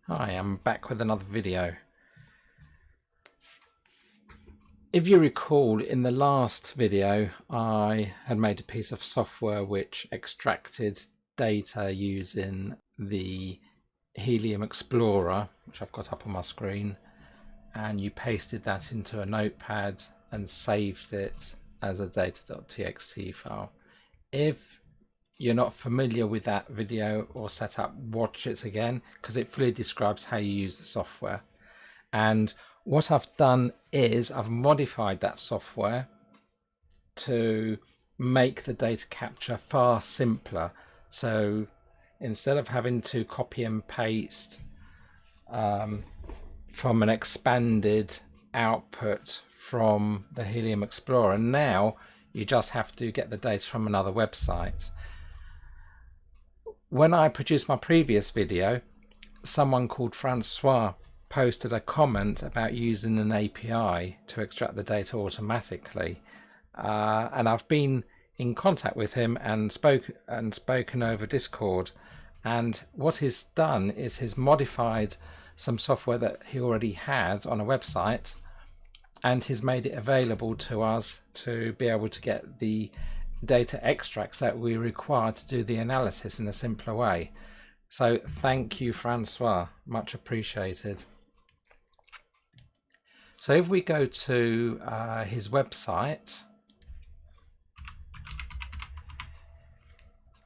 Hi, I'm back with another video. If you recall, in the last video I had made a piece of software which extracted data using the Helium Explorer, which I've got up on my screen, and you pasted that into a notepad and saved it as a data.txt file. If you're not familiar with that video or setup, watch it again because it fully describes how you use the software. And what I've done is I've modified that software to make the data capture far simpler. So instead of having to copy and paste from an expanded output from the Helium Explorer, now you just have to get the data from another website. When I produced my previous video, someone called Francois posted a comment about using an API to extract the data automatically, and I've been in contact with him and spoken over Discord, and what he's done is he's modified some software that he already had on a website, and he's made it available to us to be able to get the data extracts that we require to do the analysis in a simpler way. So thank you, Francois, much appreciated. So if we go to his website,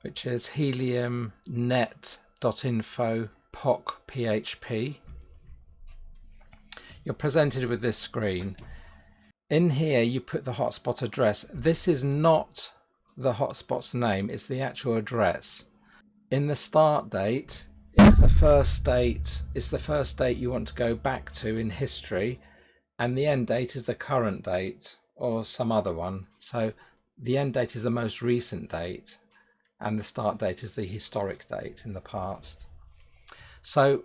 which is heliumnet.info POC-PHP, you're presented with this screen. In here you put the hotspot address. This is not the hotspot's name, it's the actual address. In the start date, it's the first date you want to go back to in history, and the end date is the current date or some other one. So the end date is the most recent date and the start date is the historic date in the past. So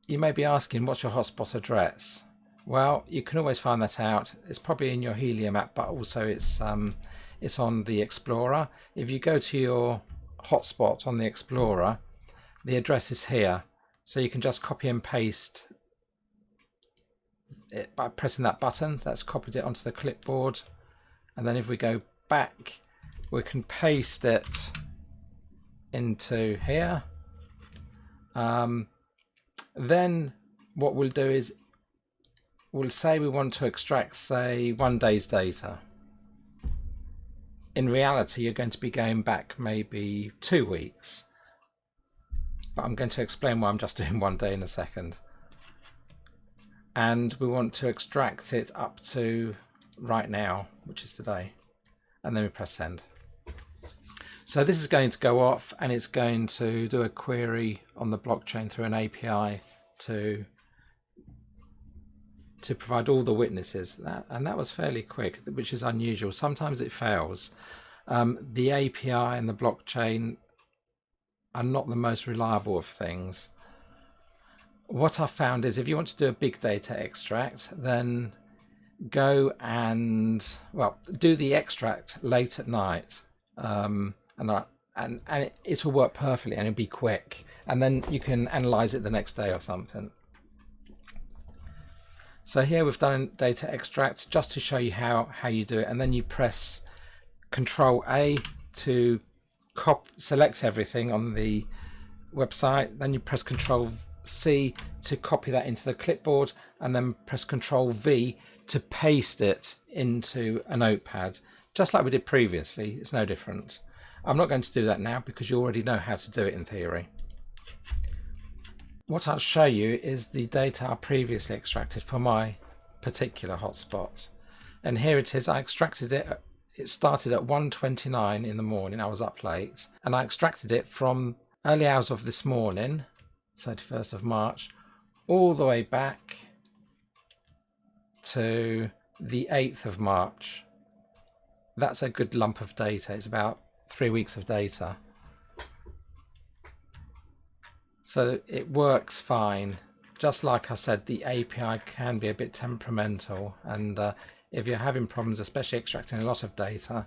you may be asking, what's your hotspot address? Well, you can always find that out. It's probably in your Helium app, but also it's on the Explorer. If you go to your hotspot on the Explorer, the address is here, so you can just copy and paste it by pressing that button. That's copied it onto the clipboard, and then if we go back, we can paste it into here. Then what we'll do is we'll say we want to extract, say, 1 day's data. In reality, you're going to be going back maybe 2 weeks, but I'm going to explain why I'm just doing 1 day in a second. And we want to extract it up to right now, which is today, and then we press send. So this is going to go off and it's going to do a query on the blockchain through an API to provide all the witnesses. And that was fairly quick, which is unusual. Sometimes it fails. The API and the blockchain are not the most reliable of things. What I found is if you want to do a big data extract, then go and, well, do the extract late at night, and it'll work perfectly and it'll be quick, and then you can analyze it the next day or something. So here we've done data extract just to show you how you do it, and then you press Control A to select everything on the website, then you press Control C to copy that into the clipboard, and then press Control V to paste it into a notepad, just like we did previously. It's no different. I'm not going to do that now because you already know how to do it in theory. What I'll show you is the data I previously extracted for my particular hotspot, and here it is. I extracted it. It started at 1:29 in the morning. I was up late, and I extracted it from early hours of this morning, 31st of March, all the way back to the 8th of March. That's a good lump of data. It's about 3 weeks of data. So it works fine. Just like I said, the API can be a bit temperamental, and if you're having problems, especially extracting a lot of data,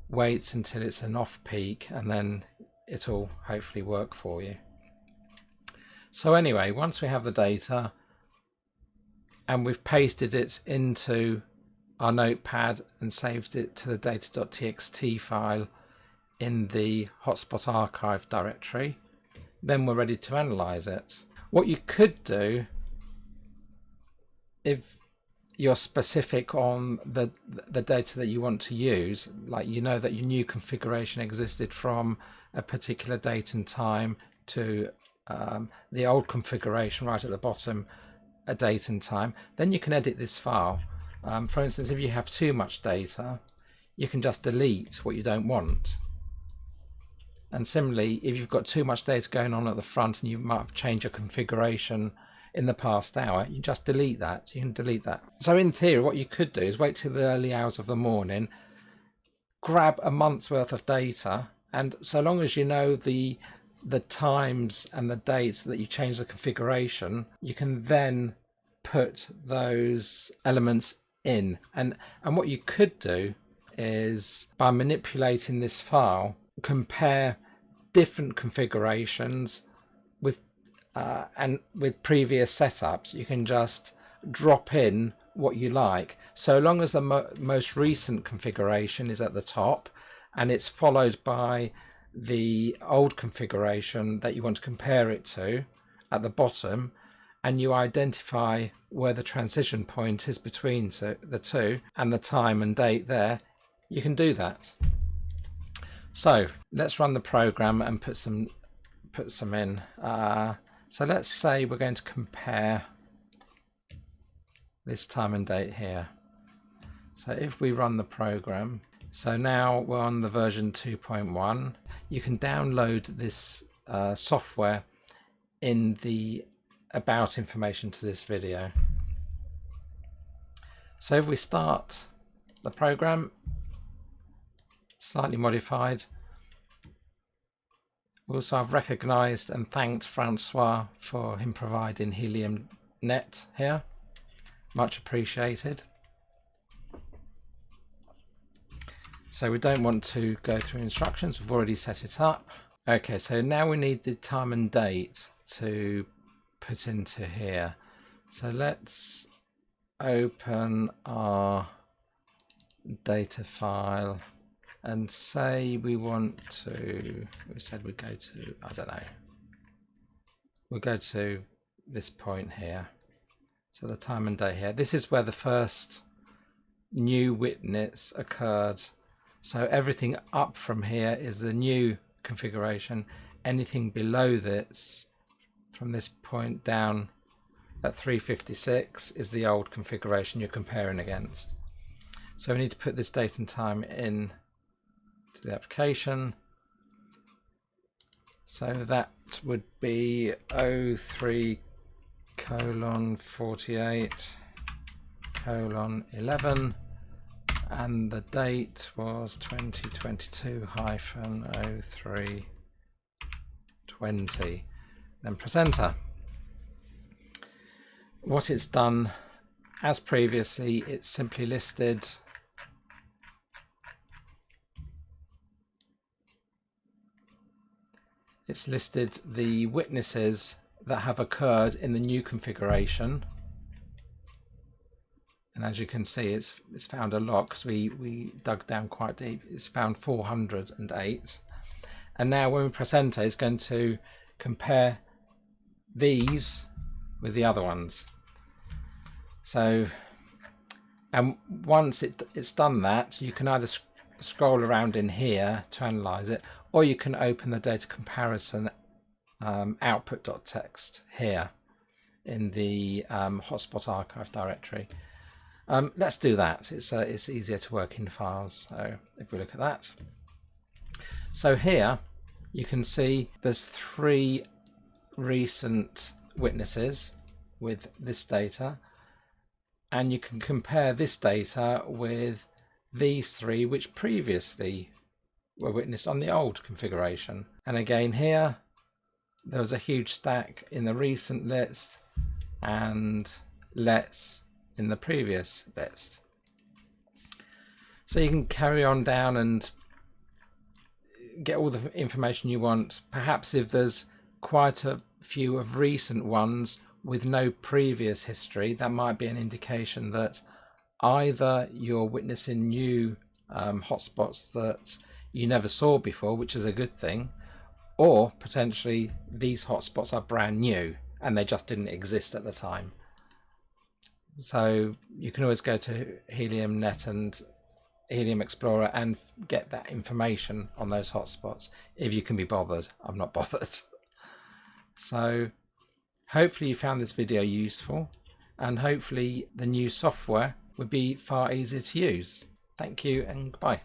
wait until it's an off peak and then it'll hopefully work for you. So anyway, once we have the data and we've pasted it into our notepad and saved it to the data.txt file in the Hotspot archive directory, then we're ready to analyze it. What you could do, if you're specific on the data that you want to use, like you know that your new configuration existed from a particular date and time to the old configuration right at the bottom, a date and time, then you can edit this file. For instance, if you have too much data, you can just delete what you don't want. And similarly, if you've got too much data going on at the front and you might have changed your configuration in the past hour, you just delete that. You can delete that. So in theory, what you could do is wait till the early hours of the morning, grab a month's worth of data, and so long as you know the times and the dates that you change the configuration, you can then put those elements in. And what you could do is, by manipulating this file, compare different configurations with and with previous setups. You can just drop in what you like, so long as the most recent configuration is at the top and it's followed by the old configuration that you want to compare it to at the bottom, and you identify where the transition point is between the two and the time and date there, you can do that. So let's run the program and put some in. So let's say we're going to compare this time and date here. So if we run the program, so now we're on the version 2.1. You can download this software in the about information to this video. So if we start the program, slightly modified. Also, I've recognized and thanked Francois for him providing Helium net here. Much appreciated. So we don't want to go through instructions, we've already set it up. Okay, so now we need the time and date to put into here. So let's open our data file and say we want to, we said we'd go to, I don't know, we'll go to this point here. So the time and date here. This is where the first new witness occurred. So everything up from here is the new configuration. Anything below this, from this point down at 356, is the old configuration you're comparing against. So we need to put this date and time in to the application. So that would be 03:48:11, and the date was 2022-03/20. Then press enter. What it's done, as previously, it's simply listed the witnesses that have occurred in the new configuration, and as you can see, it's found a lot because we dug down quite deep. It's found 408, and now when we press enter, it's going to compare these with the other ones. So, and once it's done that, you can either scroll around in here to analyze it, or you can open the data comparison output.txt here in the Hotspot archive directory. Let's do that. It's easier to work in files. So if we look at that, so here you can see there's 3 recent witnesses with this data, and you can compare this data with these 3 which previously were witnessed on the old configuration. And again here there was a huge stack in the recent list and less in the previous list. So you can carry on down and get all the information you want. Perhaps if there's quite a few of recent ones with no previous history, that might be an indication that either you're witnessing new hotspots that you never saw before, which is a good thing, or potentially these hotspots are brand new and they just didn't exist at the time. So you can always go to Helium Net and Helium Explorer and get that information on those hotspots if you can be bothered. I'm not bothered. So hopefully you found this video useful, and hopefully the new software would be far easier to use. Thank you and goodbye.